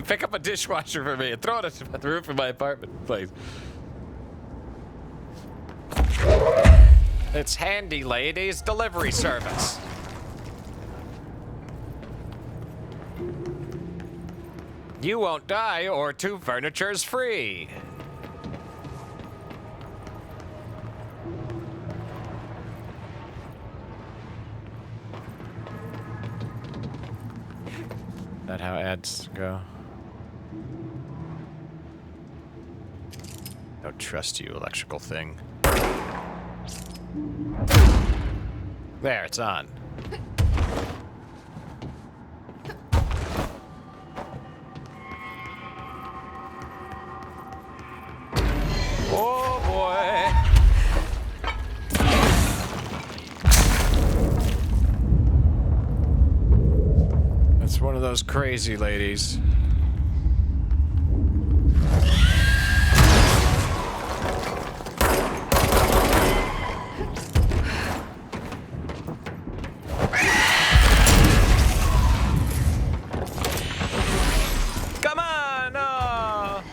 Pick up a dishwasher for me and throw it at the roof of my apartment, please. It's Handy Lady's delivery service. You won't die, or 2 furniture's free. That how ads go? Don't trust you, electrical thing. There, it's on. Oh boy. That's one of those crazy ladies. Come on! Oh.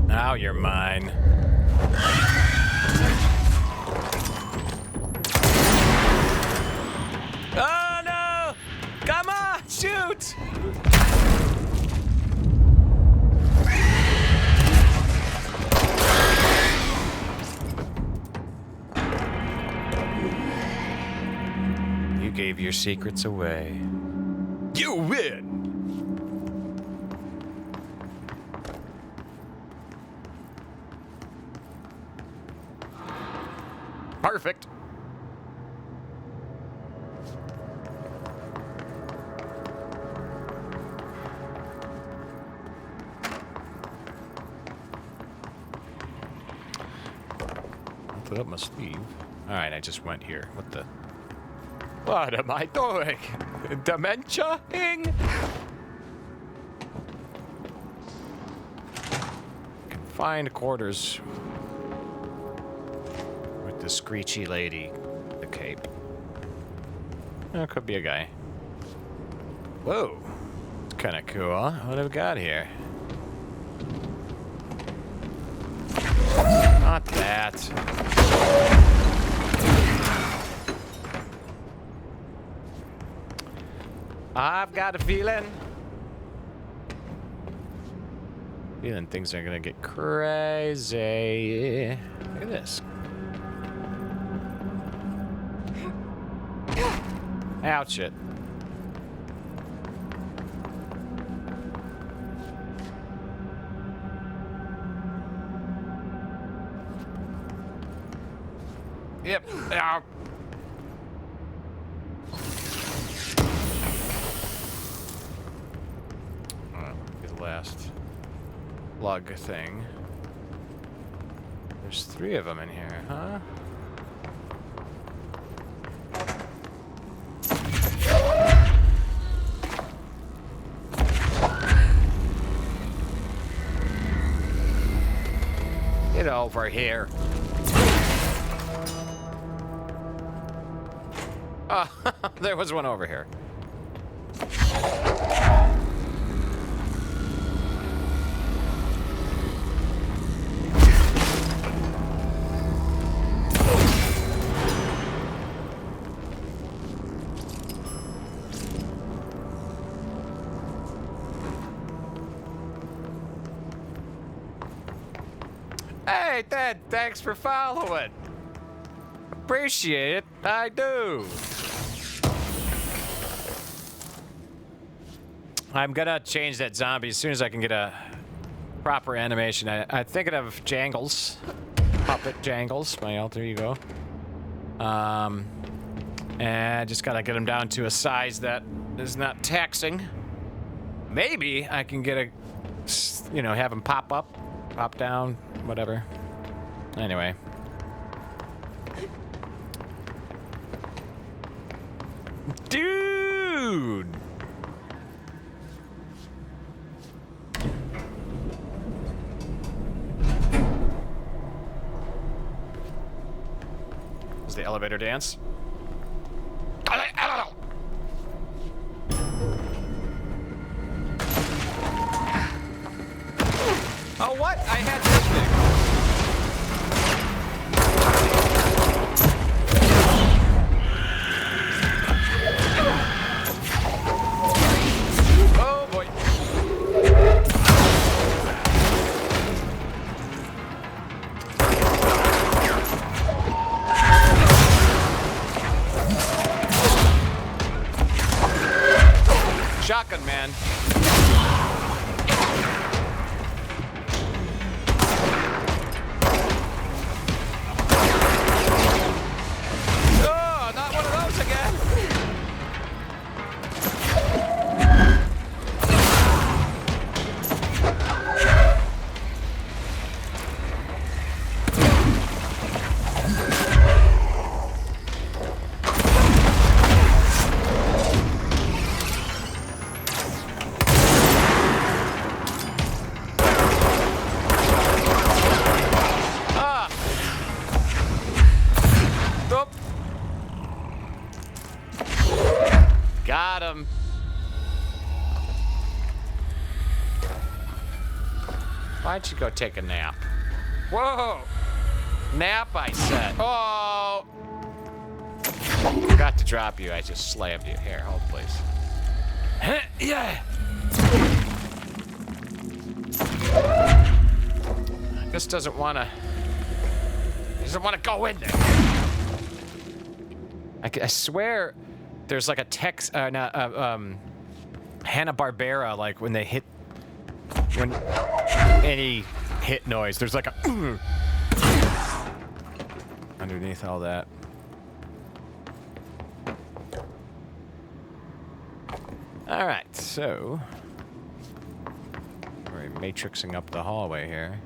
Now you're mine. Oh no! Come on, shoot! You gave your secrets away. You win! Perfect. I'll put up my sleeve. Alright, I just went here. What the? What am I doing? Dementia-ing? Confined quarters. The screechy lady, the cape. Oh, could be a guy. Whoa, it's kind of cool. What have we got here? Not that. I've got a feeling things are gonna get crazy. Look at this. Ouch it. Yep. Ow. The last lug thing. There's 3 of them in here, huh? Get over here. Oh, there was one over here. Hey, Ted, thanks for following. Appreciate it, I do. I'm gonna change that zombie as soon as I can get a proper animation. I'm thinking of Jangles. Puppet Jangles. Well, there you go. And just gotta get him down to a size that is not taxing. Maybe I can get a, have him pop up, pop down, whatever. Anyway. Dude! the elevator dance. Oh, what? I had this thing. Oh, boy. Shotgun, man. Oh, not one of those again. Got him. Why'd you go take a nap? Whoa! Nap, I said. Oh! Forgot to drop you. I just slammed you. Here, hold, please. Yeah! This doesn't want to... doesn't want to go in there. I swear... There's like a text, Hanna-Barbera, like when they hit, when any hit noise, there's like a underneath all that. All right, so we're matrixing up the hallway here.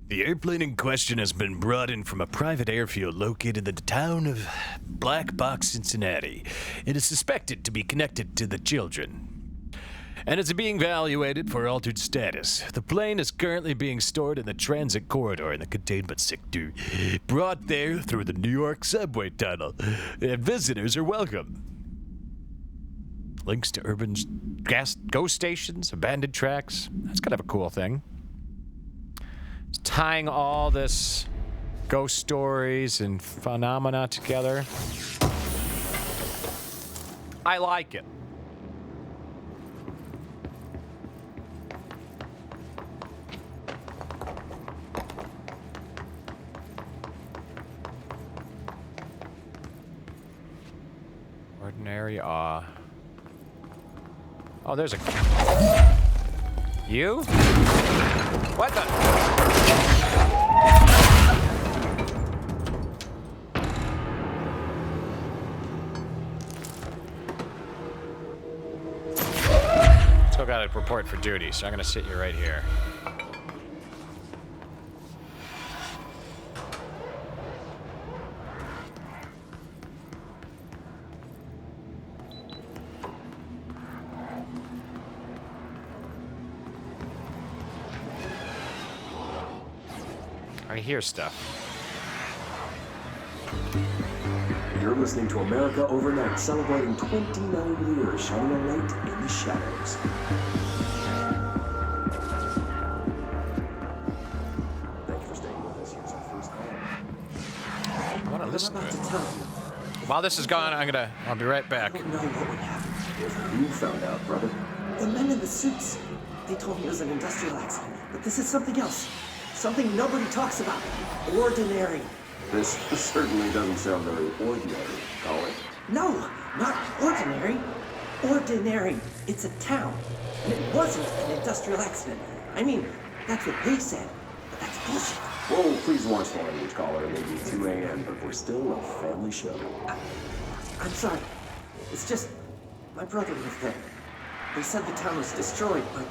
The airplane in question has been brought in from a private airfield located in the town of Black Box, Cincinnati. It is suspected to be connected to the children, and is being evaluated for altered status. The plane is currently being stored in the transit corridor in the containment sector, brought there through the New York subway tunnel, and visitors are welcome. Links to urban ghost stations, abandoned tracks. That's kind of a cool thing. It's tying all this ghost stories and phenomena together. I like it. Ordinary awe. Oh, there's a... You? What the? Still got to report for duty, so I'm going to sit you right here. I hear stuff. You're listening to America Overnight, celebrating 29 years, shining a light in the shadows. Thank you for staying with us. Here's our first call. I want to listen to I'm it. about to tell you. While this is going, I'll be right back. I don't know what would happen if you found out, brother. The men in the suits, they told me it was an industrial accident, but this is something else. Something nobody talks about. Ordinary. This certainly doesn't sound very ordinary, Colin. No, not ordinary. Ordinary. It's a town. And it wasn't an industrial accident. I mean, that's what they said. But that's bullshit. Whoa, please watch the language, caller. It may be 2 a.m., but we're still a family show. I'm sorry. It's just, my brother lived there. They said the town was destroyed, but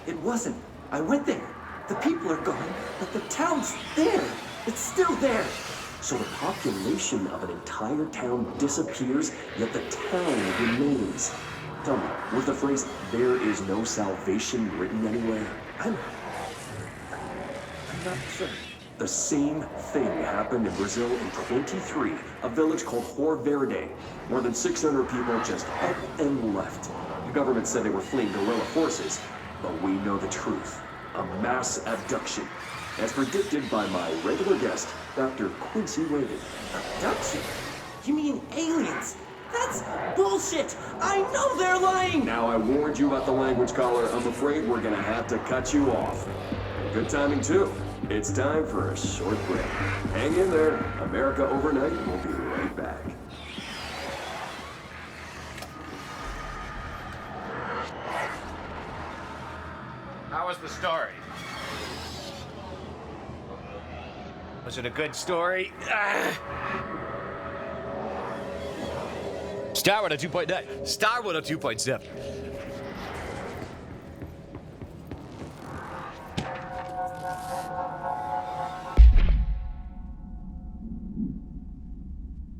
it wasn't. I went there. The people are gone, but the town's there. It's still there. So the population of an entire town disappears, yet the town remains. Tell me, was the phrase, "there is no salvation," written anywhere? I'm not sure. The same thing happened in Brazil in 23, a village called Hor Verde. More than 600 people just up and left. The government said they were fleeing guerrilla forces, but we know the truth. A mass abduction, as predicted by my regular guest, Dr. Quincy Reagan. Abduction? You mean aliens? That's bullshit! I know they're lying! Now I warned you about the language, caller. I'm afraid we're gonna have to cut you off. Good timing, too. It's time for a short break. Hang in there. America Overnight will be right back. How was the story? Was it a good story? Star 102.9. Star 102.7.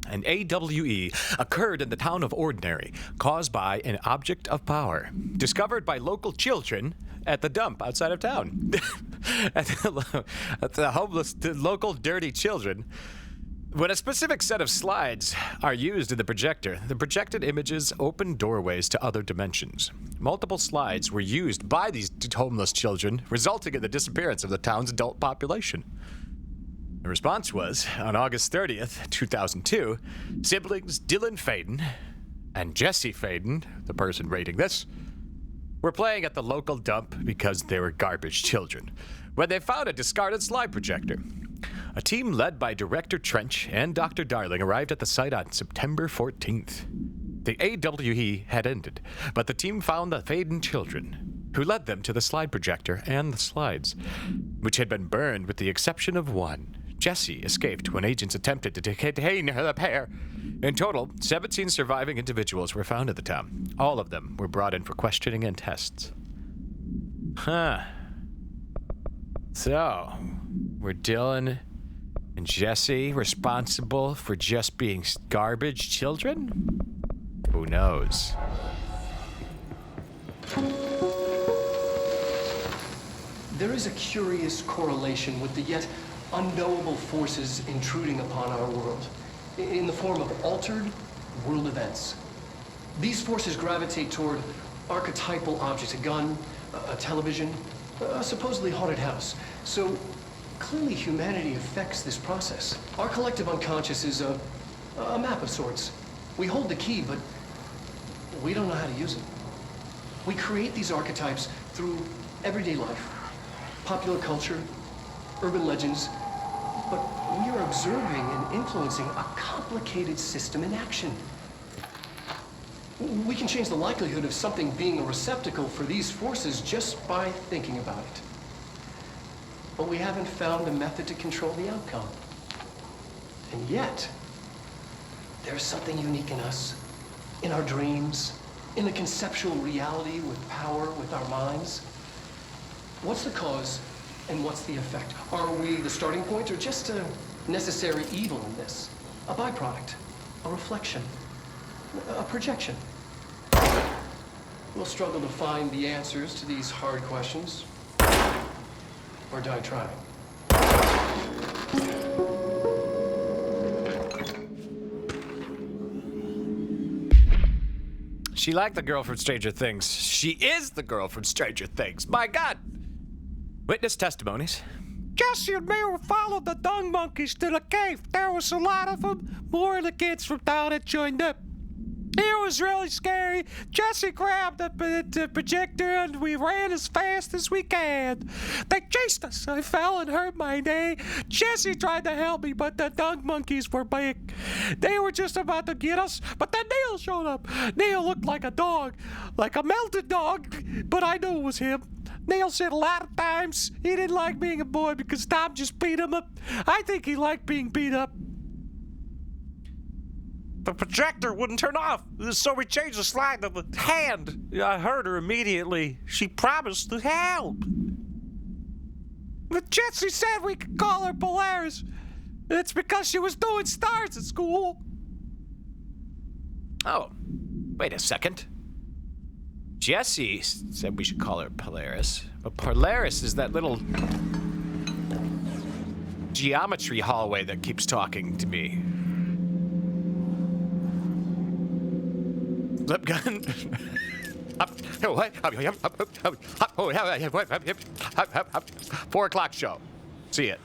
An AWE occurred in the town of Ordinary, caused by an object of power, discovered by local children at the dump outside of town. at the homeless, the local dirty children. When a specific set of slides are used in the projector, the projected images open doorways to other dimensions. Multiple slides were used by these homeless children, resulting in the disappearance of the town's adult population. The response was, on August 30th, 2002, siblings Dylan Faden and Jesse Faden, the person rating this, were playing at the local dump because they were garbage children, when they found a discarded slide projector. A team led by Director Trench and Dr. Darling arrived at the site on September 14th. The AWE had ended, but the team found the Faden children, who led them to the slide projector and the slides, which had been burned with the exception of one. Jesse escaped when agents attempted to detain the pair. In total, 17 surviving individuals were found at the town. All of them were brought in for questioning and tests. So, were Dylan and Jesse responsible for just being garbage children? Who knows? There is a curious correlation with the yet unknowable forces intruding upon our world in the form of altered world events. These forces gravitate toward archetypal objects, a gun, a television, a supposedly haunted house. So clearly humanity affects this process. Our collective unconscious is a map of sorts. We hold the key, but we don't know how to use it. We create these archetypes through everyday life, popular culture, urban legends, but we are observing and influencing a complicated system in action. We can change the likelihood of something being a receptacle for these forces just by thinking about it. But we haven't found a method to control the outcome. And yet, there's something unique in us, in our dreams, in the conceptual reality with power, with our minds. What's the cause and what's the effect? Are we the starting point or just a necessary evil in this? A byproduct, a reflection, a projection? We'll struggle to find the answers to these hard questions, or die trying. She liked the girl from Stranger Things. She is the girl from Stranger Things. My God! Witness testimonies. Jesse and me followed the dung monkeys to the cave. There was a lot of them. More of the kids from town had joined up. It was really scary. Jesse grabbed the projector and we ran as fast as we can. They chased us. I fell and hurt my knee. Jesse tried to help me, but the dung monkeys were big. They were just about to get us, but then Neil showed up. Neil looked like a dog, like a melted dog, but I knew it was him. Neil said a lot of times he didn't like being a boy because Tom just beat him up. I think he liked being beat up. The projector wouldn't turn off, so we changed the slide to the hand. I heard her immediately. She promised to help. But Jesse said we could call her Polaris. It's because she was doing stars at school. Oh, wait a second. Jesse said we should call her Polaris, but Polaris is that little geometry hallway that keeps talking to me. Lip gun. 4 o'clock show. See it.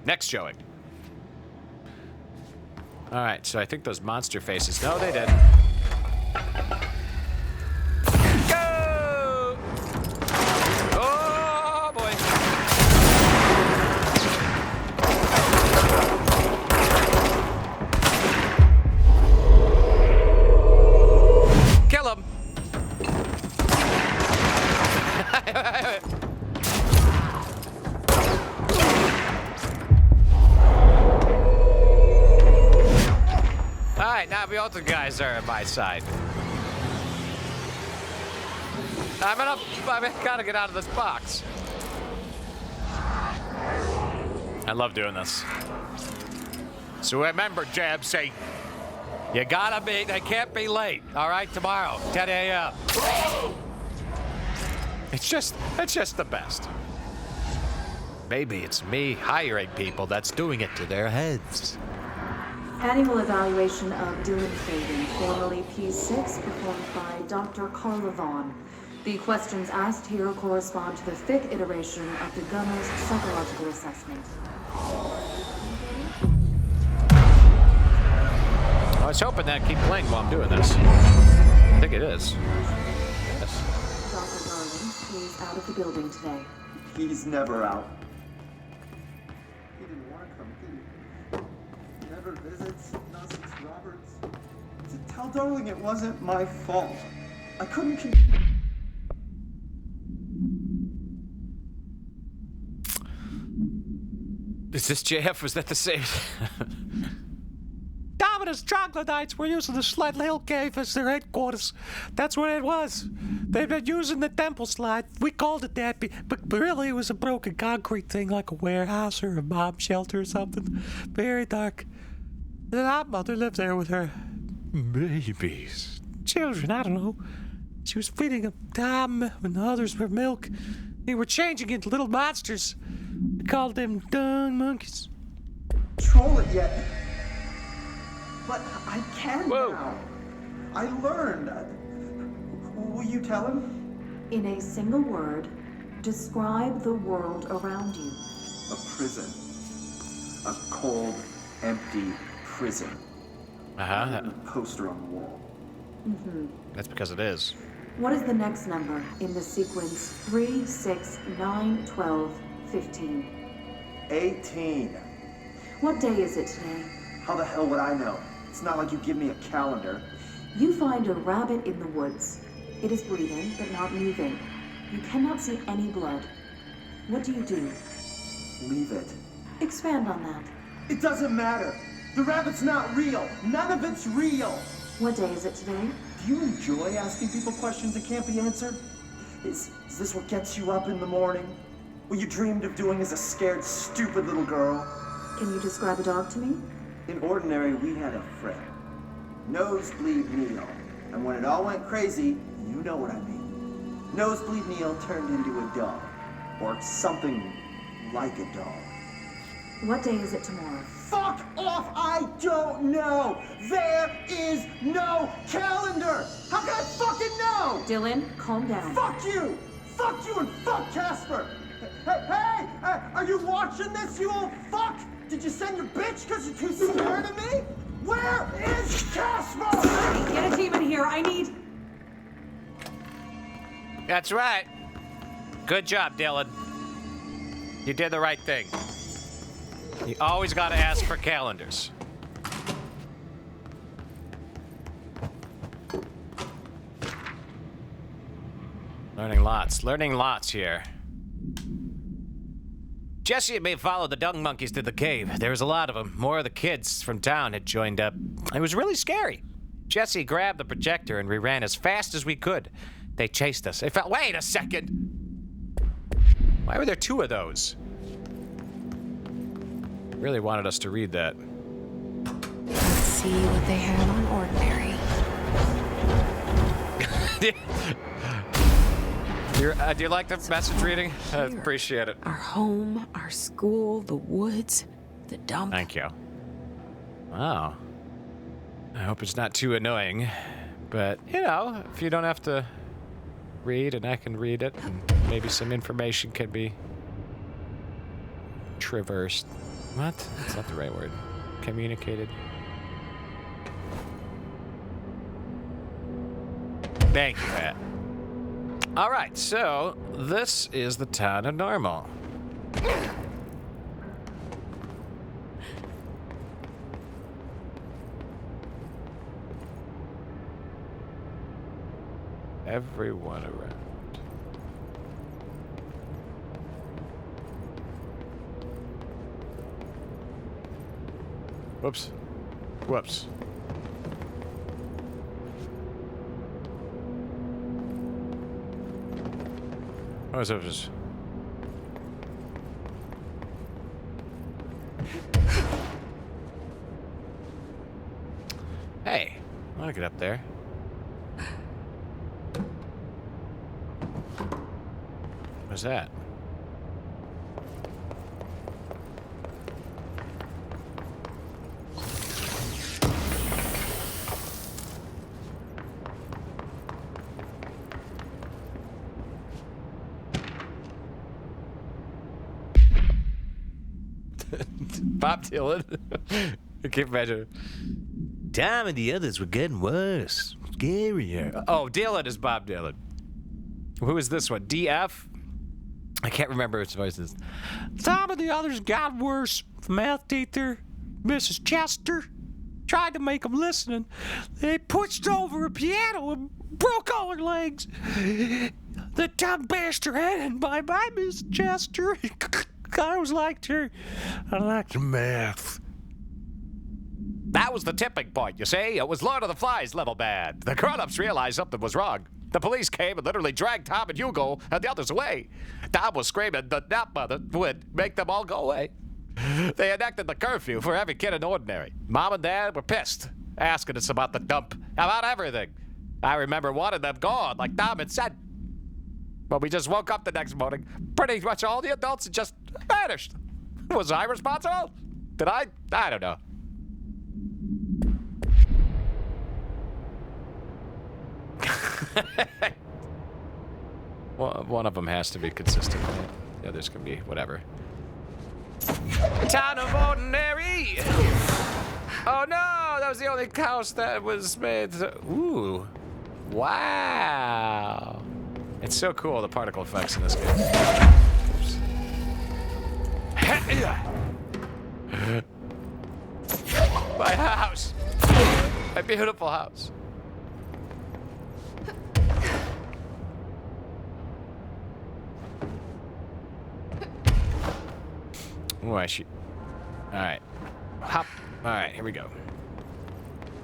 Next showing. All right, so I think those monster faces. No, they didn't. Go! Oh boy! Kill him! Alright, now both the guys are at my side. I gotta get out of this box. I love doing this. So remember, Jabsy, you gotta be, they can't be late, alright, tomorrow, 10 a.m. It's just the best. Maybe it's me hiring people that's doing it to their heads. Annual evaluation of Dylan Fagan, formerly P6, performed by Dr. Carla Vaughn. The questions asked here correspond to the 5th iteration of the Gunner's psychological assessment. I was hoping that keep playing while I'm doing this. I think it is. Yes. Dr. Garland, he's out of the building today. He's never out. He didn't want to come, did he? Never visits, not since Roberts. Tell Darling it wasn't my fault. I couldn't Is this JF? Was that the same? Dominus Troglodytes were using the Sled Hill Cave as their headquarters. That's what it was. They've been using the temple slide. We called it that, but really it was a broken concrete thing like a warehouse or a bomb shelter or something. Very dark. The mother lived there with her babies. Children, I don't know. She was feeding them Tom and the others were milk. They were changing into little monsters. We called them dung monkeys. control it yet. But I can Whoa. now. I learned. Will you tell him? In a single word, describe the world around you. A prison. A cold, empty prison. Uh-huh. A poster on the wall. That's because it is. What is the next number in the sequence 3, 6, 9, 12, 15? 18. What day is it today? How the hell would I know? It's not like you give me a calendar. You find a rabbit in the woods. It is breathing, but not moving. You cannot see any blood. What do you do? Leave it. Expand on that. It doesn't matter. The rabbit's not real. None of it's real. What day is it today? Do you enjoy asking people questions that can't be answered? Is this what gets you up in the morning? What you dreamed of doing as a scared, stupid little girl? Can you describe a dog to me? In ordinary, we had a friend. Nosebleed Neil. And when it all went crazy, you know what I mean. Nosebleed Neil turned into a dog. Or something like a dog. What day is it tomorrow? Fuck off! I don't know! There is no calendar! How can I fucking know? Dylan, calm down. Fuck you! Fuck you and fuck Casper! Hey! Are you watching this, you old fuck? Did you send your bitch because you're too scared of me? Where is Casper? Get a team in here. I need... That's right. Good job, Dylan. You did the right thing. You always got to ask for calendars. Learning lots here. Jesse and me followed the dung monkeys to the cave. There was a lot of them. More of the kids from town had joined up. It was really scary. Jesse grabbed the projector and we ran as fast as we could. They chased us. Wait a second! Why were there two of those? Really wanted us to read that. Let's see what they have on ordinary. Do you like the message reading? I appreciate it. Our home, our school, the woods, the dump. Thank you. Wow. I hope it's not too annoying, but you know, if you don't have to read and I can read it, and maybe some information can be traversed. What? That's not the right word. Communicated. Thank you, Pat. All right, so this is the town of Normal. Everyone around. Whoops. Whoops. Oh, so just... Hey, I want to get up there. What's that? Bob Dylan. I can't imagine. Tom and the others were getting worse. Scarier. Oh, Dylan is Bob Dylan. Who is this one? DF? I can't remember which voice it is. Some of the others got worse. Math teacher, Mrs. Chester, tried to make them listen. They pushed over a piano and broke all her legs. The dumb bashed her head in. Bye-bye, Miss Chester. I always liked her. I liked math. That was the tipping point, you see? It was Lord of the Flies level bad. The grown-ups realized something was wrong. The police came and literally dragged Tom and Hugo and the others away. Tom was screaming that that mother would make them all go away. They enacted the curfew for every kid in ordinary. Mom and Dad were pissed, asking us about the dump, about everything. I remember wanting them gone, like Tom had said. But we just woke up the next morning. Pretty much all the adults had just vanished. Was I responsible? Did I? I don't know. Well, one of them has to be consistent. The others can be whatever. Town of Ordinary! Oh no! That was the only house that was made. Ooh. Wow. It's so cool, the particle effects in this game. My house! My beautiful house. Oh, I should. Alright. Hop. Alright, here we go.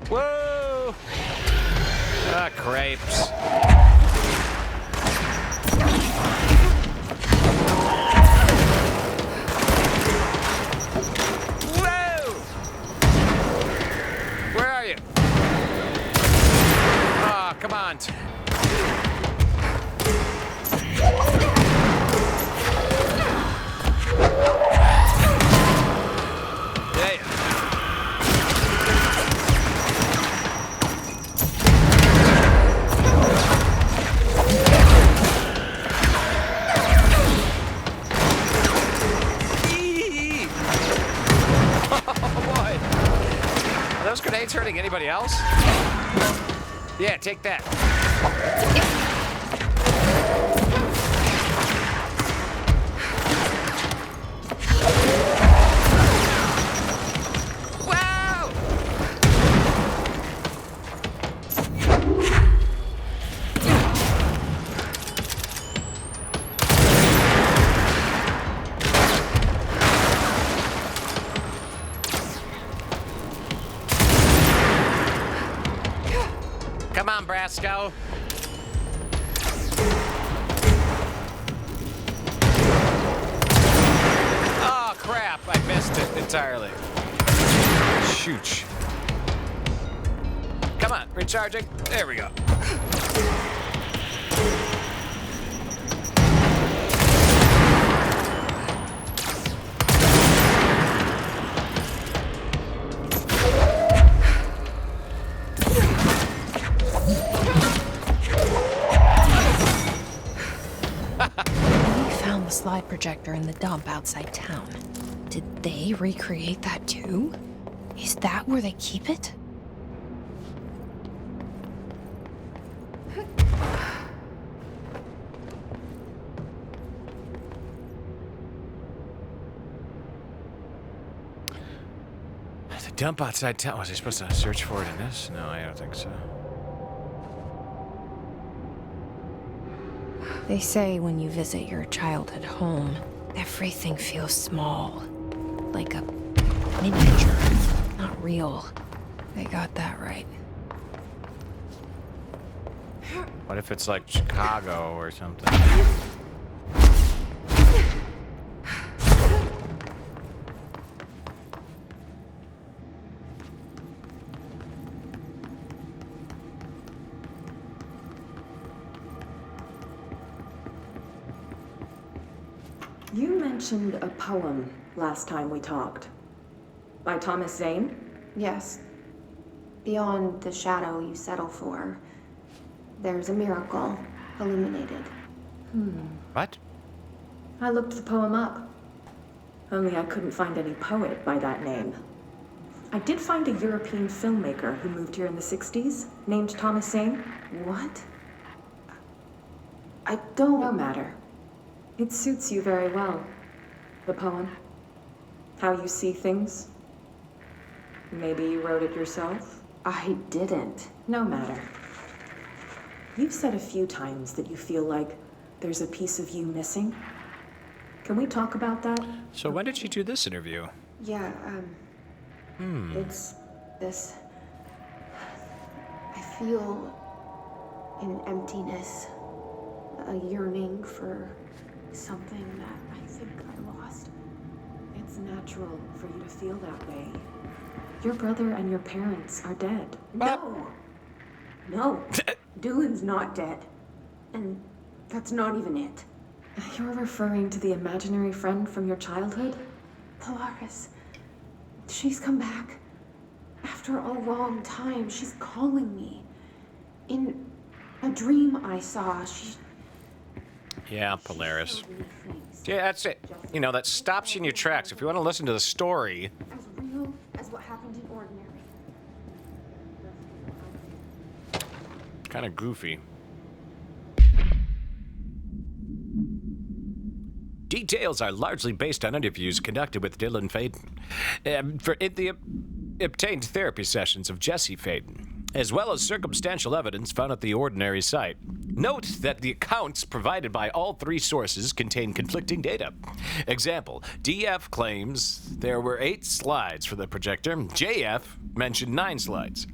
Whoa! Ah, crepes. Whoa! Where are you? Oh, come on. Those grenades hurting anybody else? Yeah, take that. Wow! Come on, Brasco. Oh, crap. I missed entirely. Shoot. Come on, recharging. There we go. We found the slide projector in the dump outside town. Did they recreate that too? Is that where they keep it? The dump outside town. Was I supposed to search for it in this? No, I don't think so. They say when you visit your childhood home, everything feels small. Like a miniature. Not real. They got that right. What if it's like Chicago or something? You mentioned a poem last time we talked. By Thomas Zane? Yes. Beyond the shadow you settle for, there's a miracle illuminated. What? I looked the poem up. Only I couldn't find any poet by that name. I did find a European filmmaker who moved here in the 60s, named Thomas Zane. What? I don't... No matter. It suits you very well. The poem. How you see things. Maybe you wrote it yourself? I didn't. No matter. You've said a few times that you feel like there's a piece of you missing. Can we talk about that? So when did she do this interview? Yeah, It's this. I feel an emptiness, a yearning for something that I think I lost. It's natural for you to feel that way. Your brother and your parents are dead. No! No. Dylan's not dead. And that's not even it. You're referring to the imaginary friend from your childhood? Polaris. She's come back. After a long time, she's calling me. In a dream I saw, she... Yeah, Polaris. showed me things Yeah, that's it. You know, that stops you in your tracks. If you want to listen to the story, as real as what happened in Ordinary. kind of goofy. Details are largely based on interviews conducted with Dylan Faden for the obtained therapy sessions of Jesse Faden, as well as circumstantial evidence found at the Ordinary site. Note that the accounts provided by all three sources contain conflicting data. Example, DF claims there were 8 slides for the projector. JF mentioned 9 slides.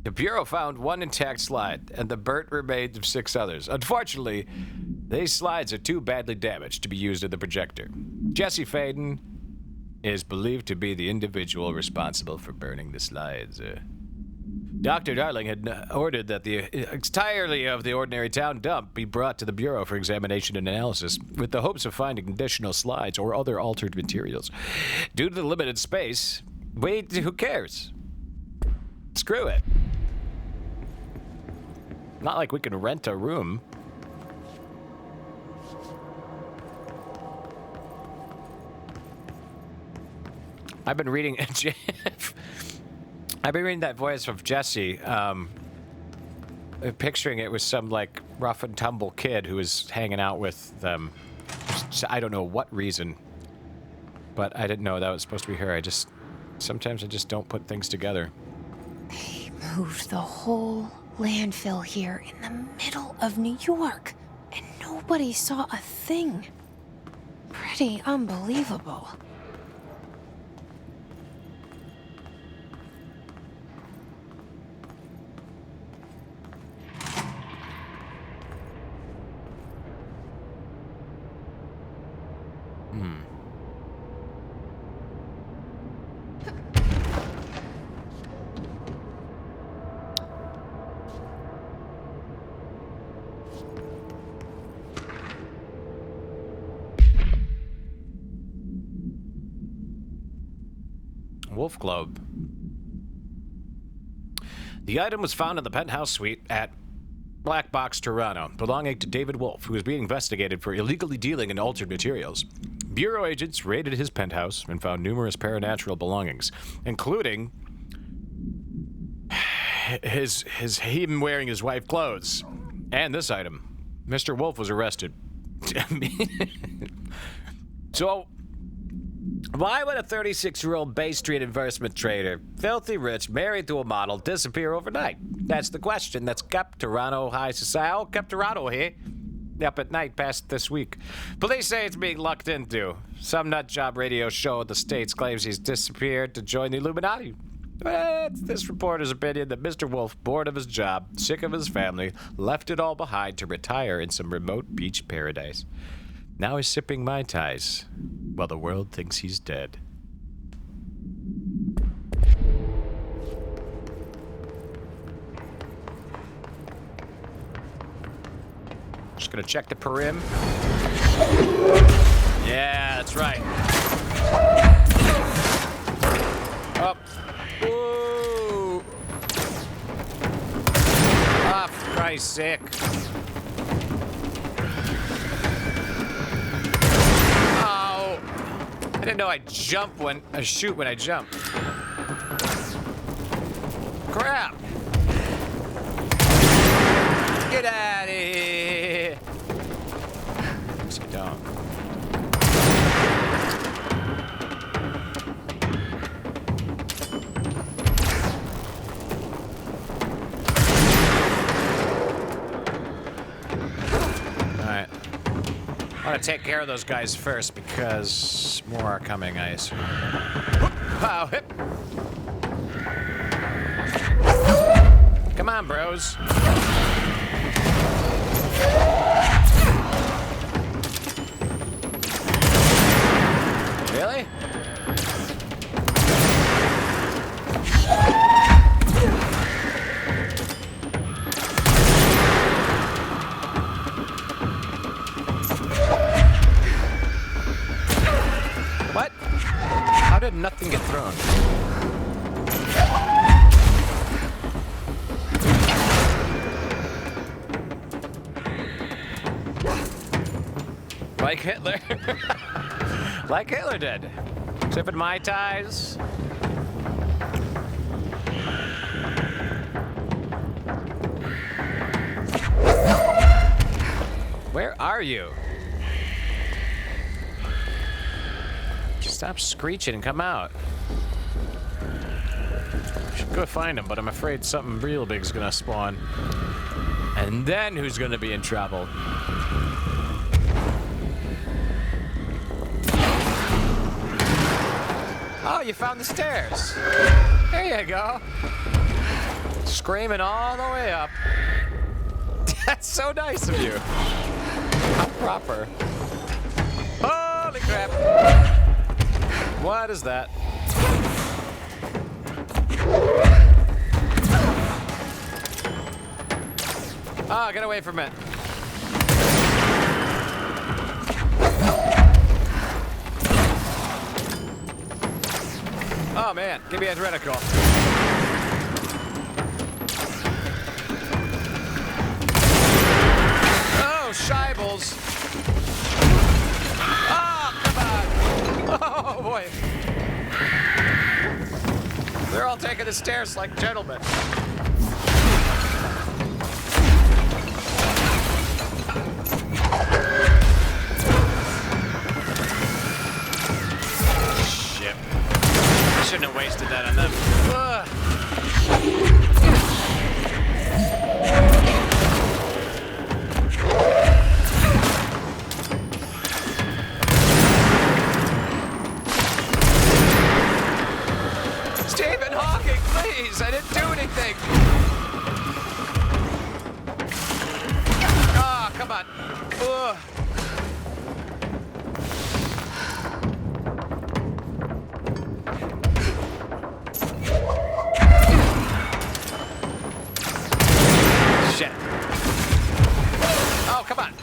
The Bureau found 1 intact slide and the burnt remains of 6 others. Unfortunately, these slides are too badly damaged to be used in the projector. Jesse Faden is believed to be the individual responsible for burning the slides. Dr. Darling had ordered that the entirety of the Ordinary Town dump be brought to the Bureau for examination and analysis, with the hopes of finding additional slides or other altered materials. Due to the limited space, who cares? Screw it. Not like we can rent a room. I've been reading I've been reading that voice of Jesse, picturing it with some like rough and tumble kid who was hanging out with them. I don't know what reason, but I didn't know that was supposed to be her. Sometimes I just don't put things together. They moved the whole landfill here in the middle of New York, and nobody saw a thing. Pretty unbelievable. Wolf Globe. The item was found in the penthouse suite at Black Box, Toronto, belonging to David Wolf, who is being investigated for illegally dealing in altered materials. Bureau agents raided his penthouse and found numerous paranatural belongings, including him wearing his wife's clothes. And this item. Mr. Wolf was arrested. So, why would a 36-year-old Bay Street investment trader, filthy rich, married to a model, disappear overnight? That's the question that's kept Toronto high society. Oh, kept Toronto here. Up at night past this week. Police say it's being looked into. Some nutjob radio show in the States claims he's disappeared to join the Illuminati. It's this reporter's opinion that Mr. Wolf, bored of his job, sick of his family, left it all behind to retire in some remote beach paradise. Now he's sipping Mai Tais while the world thinks he's dead. Just gonna check the perim. Yeah, that's right. Up. Ooh. Ah, for Christ's sake. Oh. I didn't know I'd jump when I shoot when I jump. Crap. Get out of here. Sit down. Alright. I want to take care of those guys first because more are coming, I assume. Wow, hip. Come on, bros. Really? What? How did nothing get thrown? Like Hitler. Like Hitler did. Sipping Mai Tais. Where are you? Stop screeching and come out. Should go find him, but I'm afraid something real big's gonna spawn. And then who's gonna be in trouble? Oh, you found the stairs. There you go. Screaming all the way up. That's so nice of you. How proper. Holy crap. What is that? Ah, get away from it. Oh man, give me a reticle. Oh, Shibbles. Oh, come on. Oh boy. They're all taking the stairs like gentlemen. Shit. Shouldn't have wasted that on them. Ugh. Stephen Hawking, please! I didn't do anything! Ah, oh, come on. Ugh. Shit. Oh, come on.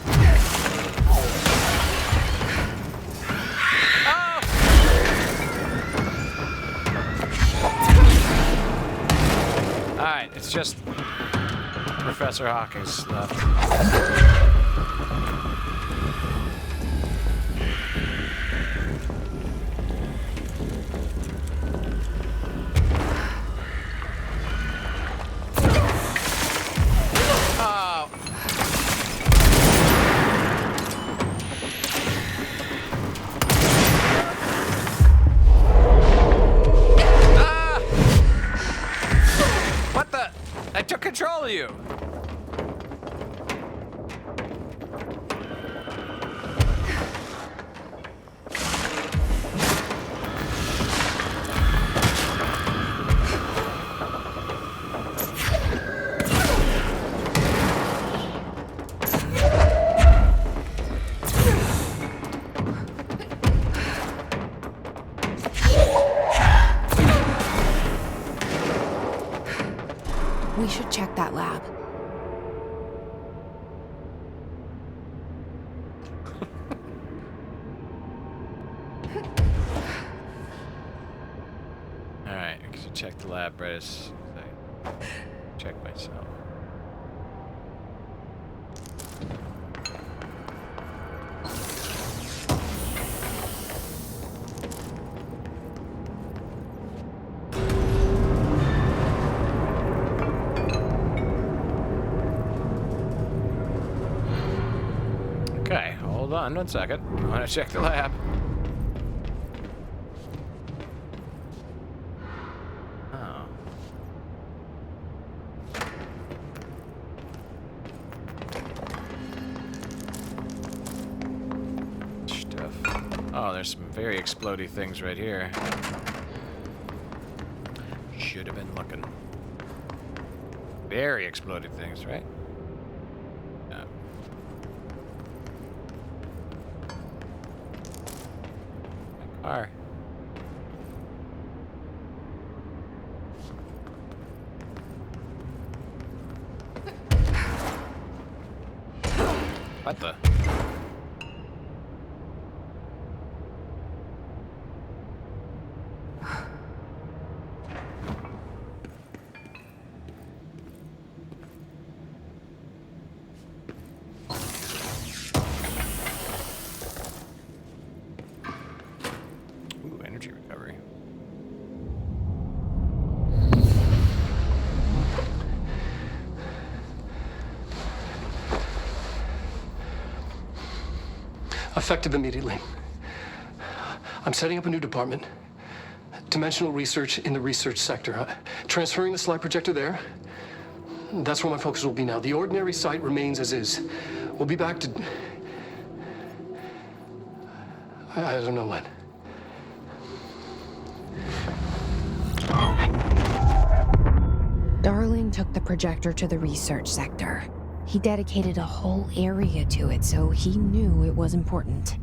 Oh! it's just Professor Hawkins left. I took control of you. We should check that lab. Alright, I should check the lab right as I check myself. Okay, hold on 1 second. I want to check the lab. Oh. Stuff. Oh, there's some very explodey things right here. Should have been looking. Very exploded things, right? No. My car. What the? Ooh, energy recovery. Effective immediately. I'm setting up a new department. Dimensional research in the research sector. Transferring the slide projector there. That's where my focus will be now. The ordinary site remains as is. We'll be back to... I don't know when. Darling took the projector to the research sector. He dedicated a whole area to it, so he knew it was important.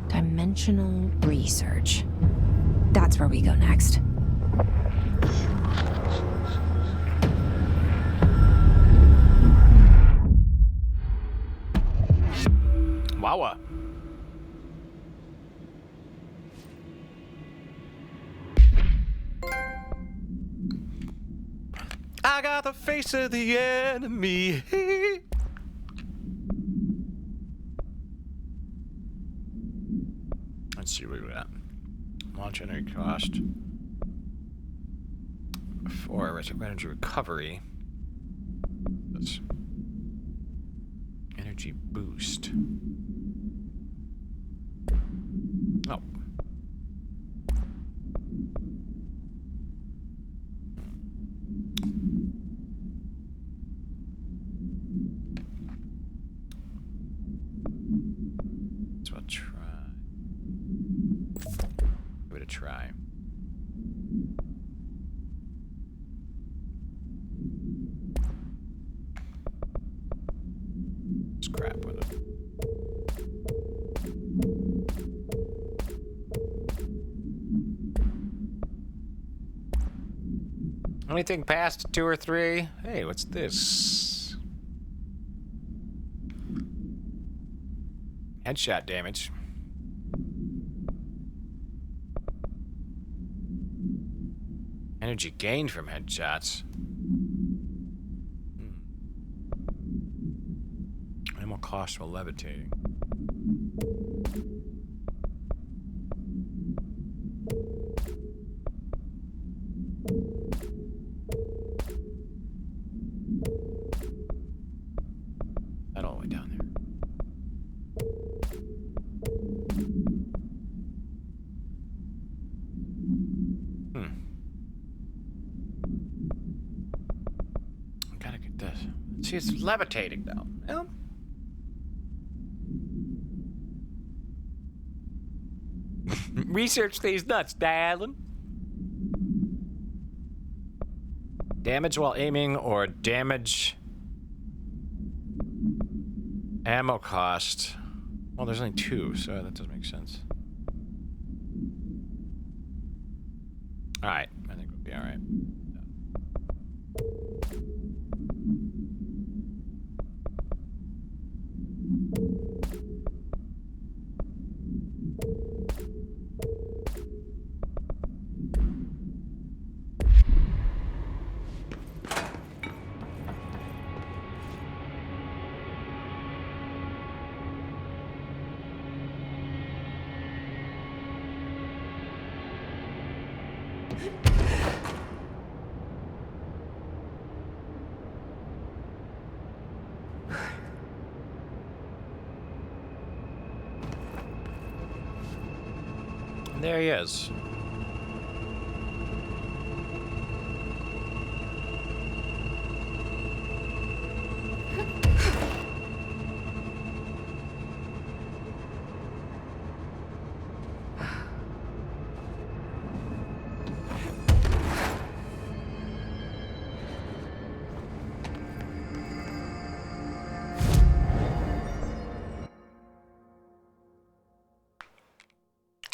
Dimensional research. That's where we go next. Wawa. I got the face of the enemy. Let's see what we got. Launch energy cost. 4, reserve energy recovery. That's energy boost. Oh. So I'll try. Give it a try. Scrap with it. Anything past 2 or 3? Hey, what's this? Headshot damage. Energy gained from headshots. cost while levitating. That all the way down there. Gotta get this. See, it's levitating now. Well, research these nuts, darling. Damage while aiming or damage ammo cost. Well, there's only 2, so that doesn't make sense. Alright, I think we'll be alright. There he is.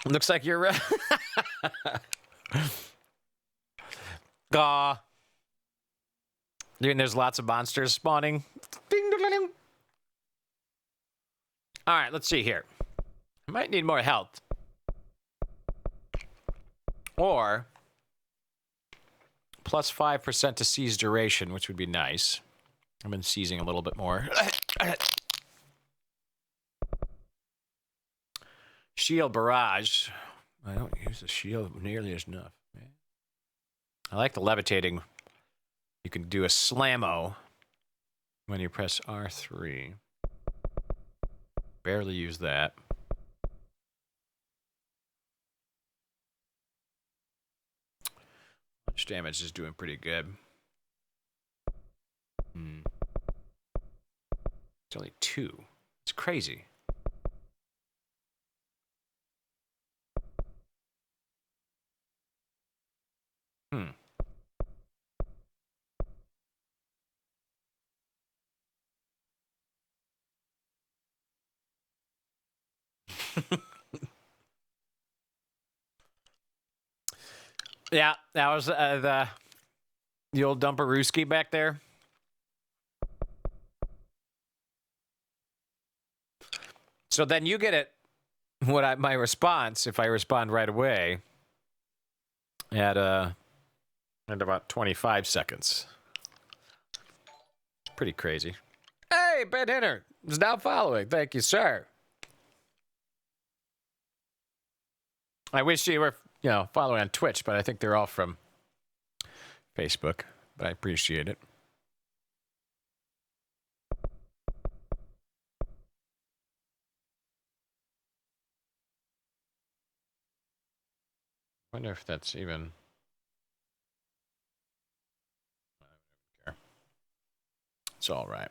Looks like you're right. Gaw. There's lots of monsters spawning. Ding, ding, ding. All right, let's see here. I might need more health. Or plus 5% to seize duration, which would be nice. I've been seizing a little bit more. Shield barrage. I don't use the shield nearly as enough. I like the levitating. You can do a slammo when you press R3. Barely use that. Punch damage is doing pretty good. It's only 2. It's crazy. Yeah, that was the old Dumperooski back there. So then you get it. My response, if I respond right away, at about 25 seconds. Pretty crazy. Hey, Ben Hinner is now following. Thank you, sir. I wish you were, following on Twitch, but I think they're all from Facebook. But I appreciate it. I wonder if that's even... I don't care. It's all right.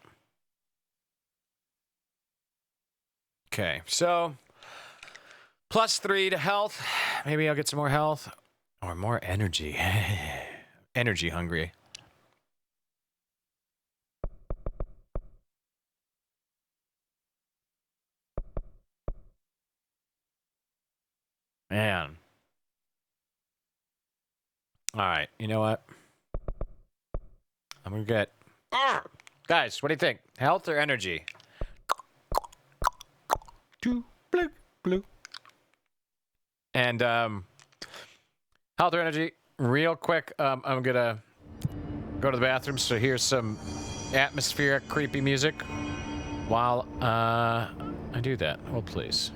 Okay, so... +3 to health. Maybe I'll get some more health. Or more energy. Energy hungry. Man. Alright, you know what? I'm gonna get... Guys, what do you think? Health or energy? Blue, blue. And, health or energy, real quick, I'm gonna go to the bathroom, so here's some atmospheric, creepy music. while I do that. Hold, please.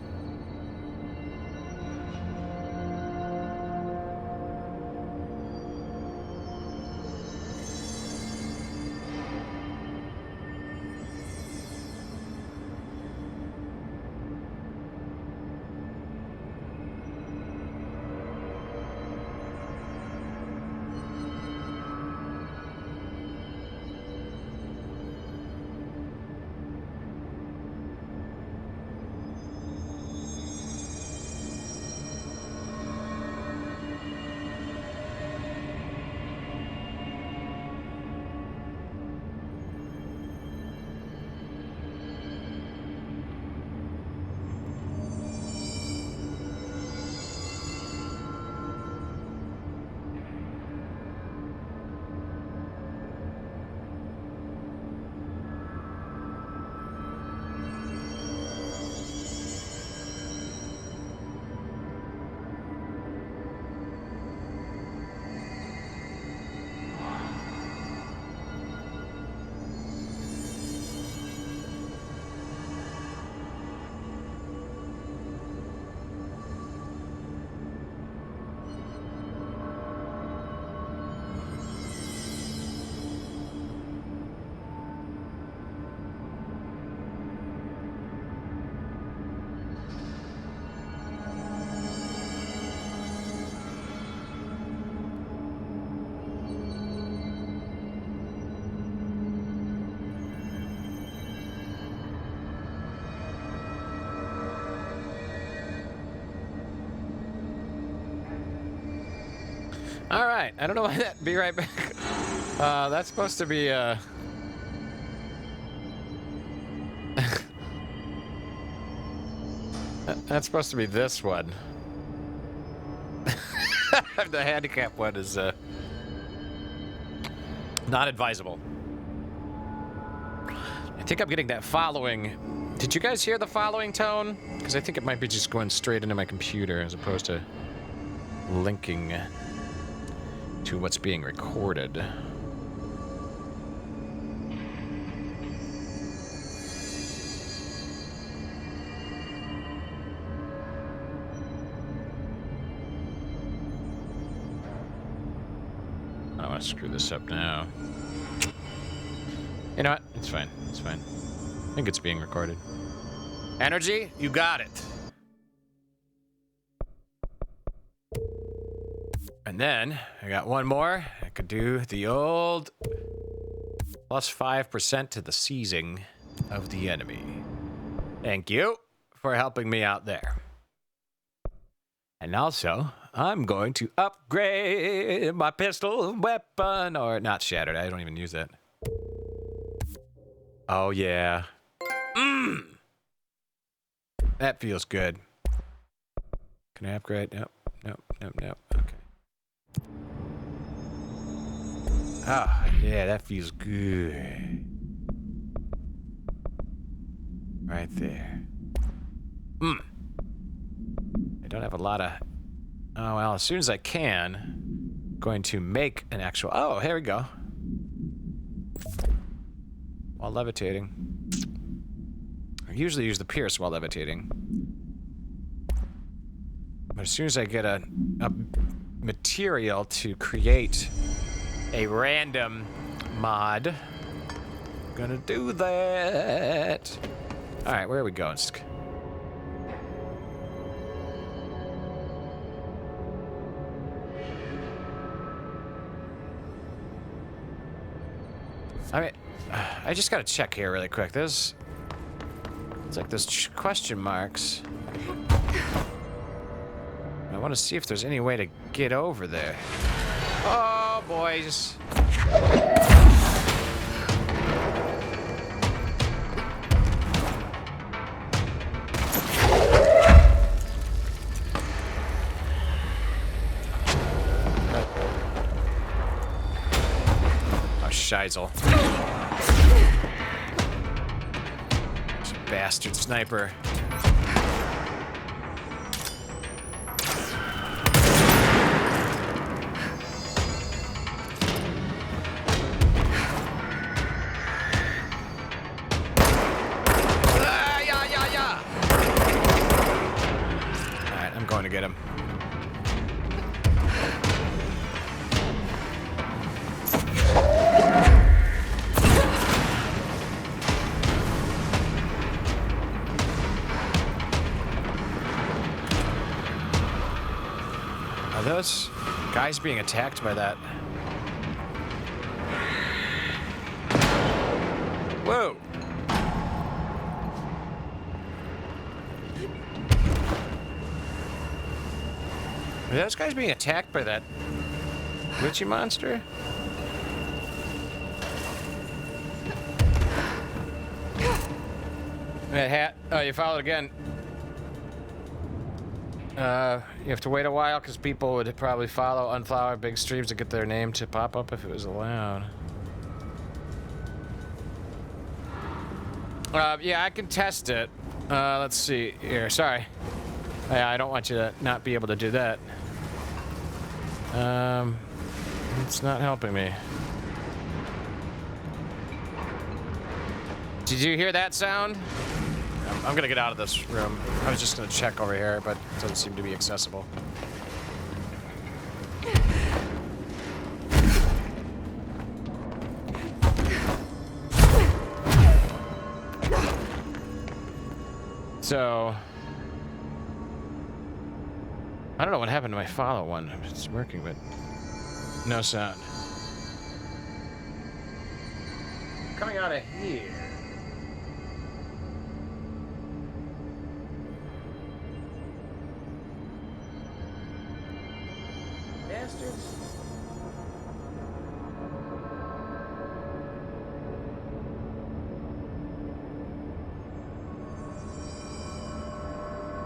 All right, I don't know why that. Be right back. That's supposed to be that's supposed to be this one. The handicap one is not advisable. I think I'm getting that following. Did you guys hear the following tone? Because I think it might be just going straight into my computer as opposed to linking to what's being recorded. I don't want to screw this up now. You know what? It's fine. It's fine. I think it's being recorded. Energy, you got it. And then I got one more. I could do the old plus 5% to the seizing of the enemy. Thank you for helping me out there. And also, I'm going to upgrade my pistol weapon, or not shattered. I don't even use that. Oh yeah. That feels good. Can I upgrade? Nope. Nope. Nope. Nope. Okay. Ah, yeah, that feels good. Right there. I don't have a lot of... Oh, well, as soon as I can, I'm going to make an actual... Oh, here we go. While levitating. I usually use the pierce while levitating. But as soon as I get a material to create a random mod, I'm gonna do that. All right, where are we going? I mean, I just gotta check here really quick. It's like there's question marks. I want to see if there's any way to get over there. Oh, boys. Oh, Scheisel. This bastard sniper. going to get him. Are those guys being attacked by that? Whoa! Are those guys being attacked by that witchy monster? That hat. Oh, you followed again. You have to wait a while because people would probably follow unflower big streams to get their name to pop up if it was allowed. Yeah, I can test it. Let's see here. Sorry. Yeah, I don't want you to not be able to do that. It's not helping me. Did you hear that sound? I'm gonna get out of this room. I was just gonna check over here, but it doesn't seem to be accessible. So, I don't know what happened to my follow one. It's working, but no sound. Coming out of here. Bastards.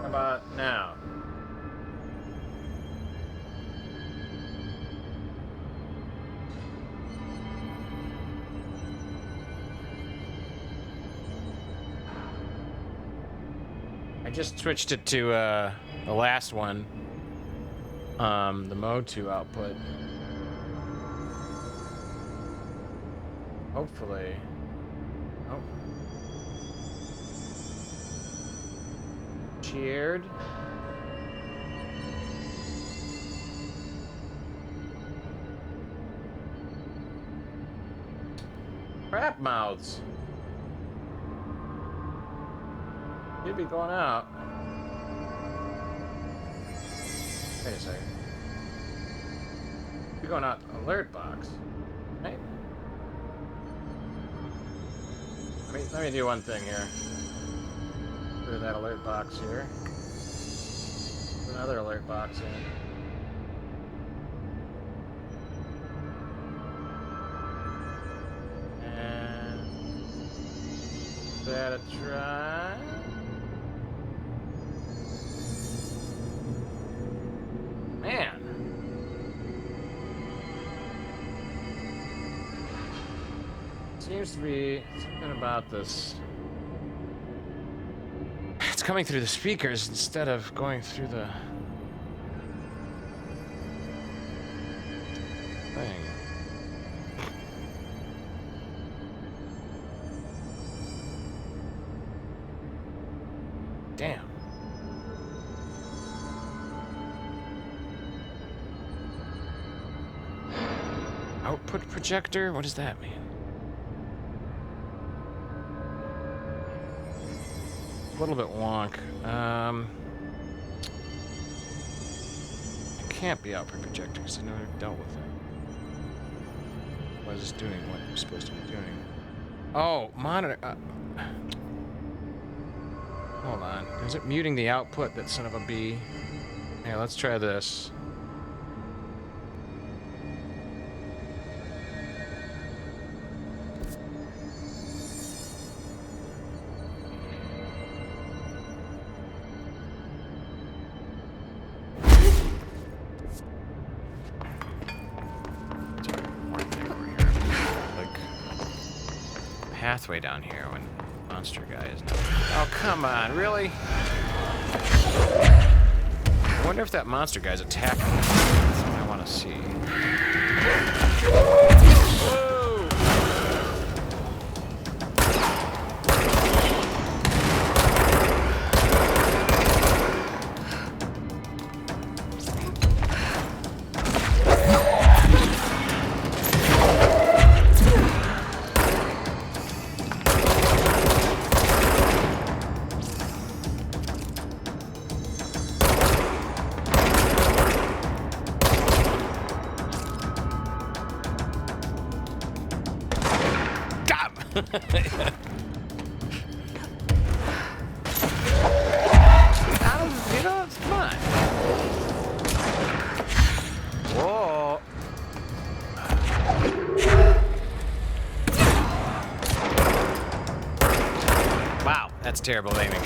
How about now? I just switched it to the last one. The mode 2 output. Hopefully. Oh. Cheered. Crap mouths. Should be going out. Wait a second. You're going out alert box, right? Let me do one thing here. Put that alert box here. Put another alert box in. And that a try. Man. Seems to be something about this. It's coming through the speakers instead of going through the thing. Damn. Output projector? What does that mean? A little bit wonk. It can't be output projector because I never dealt with it. What is it doing? What I'm supposed to be doing? Oh, monitor. Hold on. Is it muting the output, that son of a bee? Here, let's try this. Pathway down here when monster guy is not. Oh, come on, really? I wonder if that monster guy's attacking me. That's what I want to see. Whoa! You know, come on. Whoa. Wow, that's terrible aiming.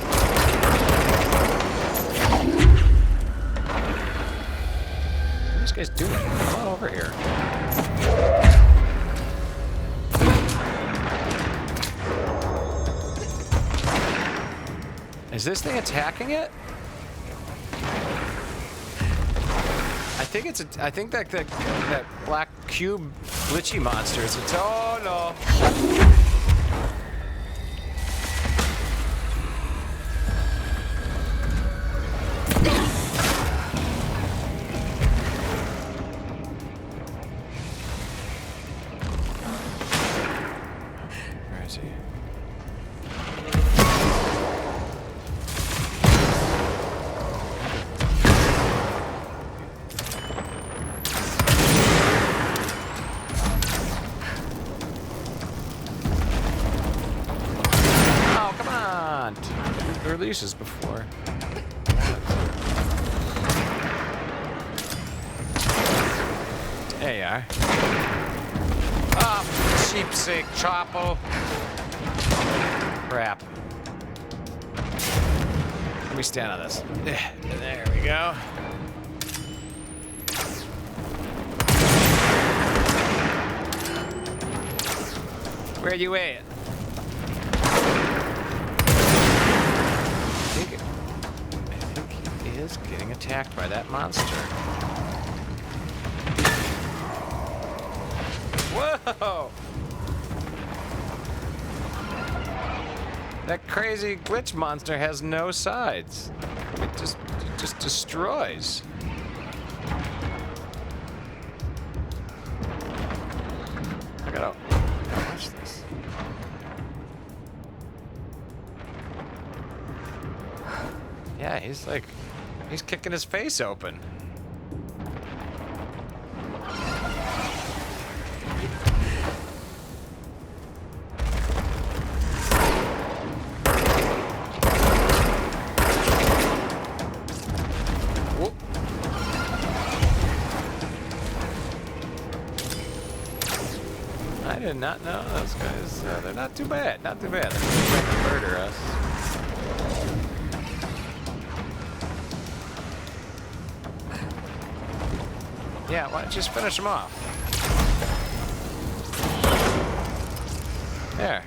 What are these guys doing? Come on over here. Is this thing attacking it? I think that black cube glitchy monster is oh no. Where is he? Releases before. There you are. Oh, cheapsake Choppo. Crap. Let me stand on this. There we go. Where you at? Is getting attacked by that monster. Whoa! That crazy glitch monster has no sides. It just destroys. I gotta watch this. Yeah, he's kicking his face open. Whoop. I did not know those guys. They're not too bad. Not too bad. They're trying to murder us. Yeah, why don't you just finish them off? There.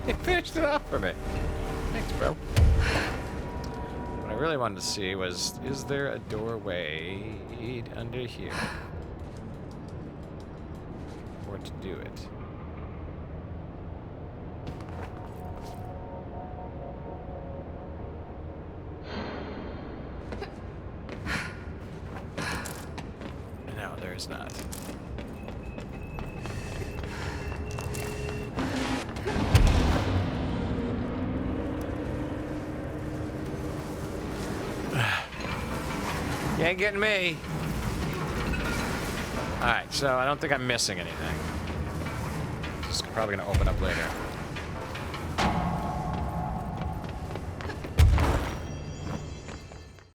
You finished it off for me. Thanks, bro. What I really wanted to see was, is there a doorway under here? Or to do it? There's not. You ain't getting me. Alright, so I don't think I'm missing anything. It's probably gonna open up later.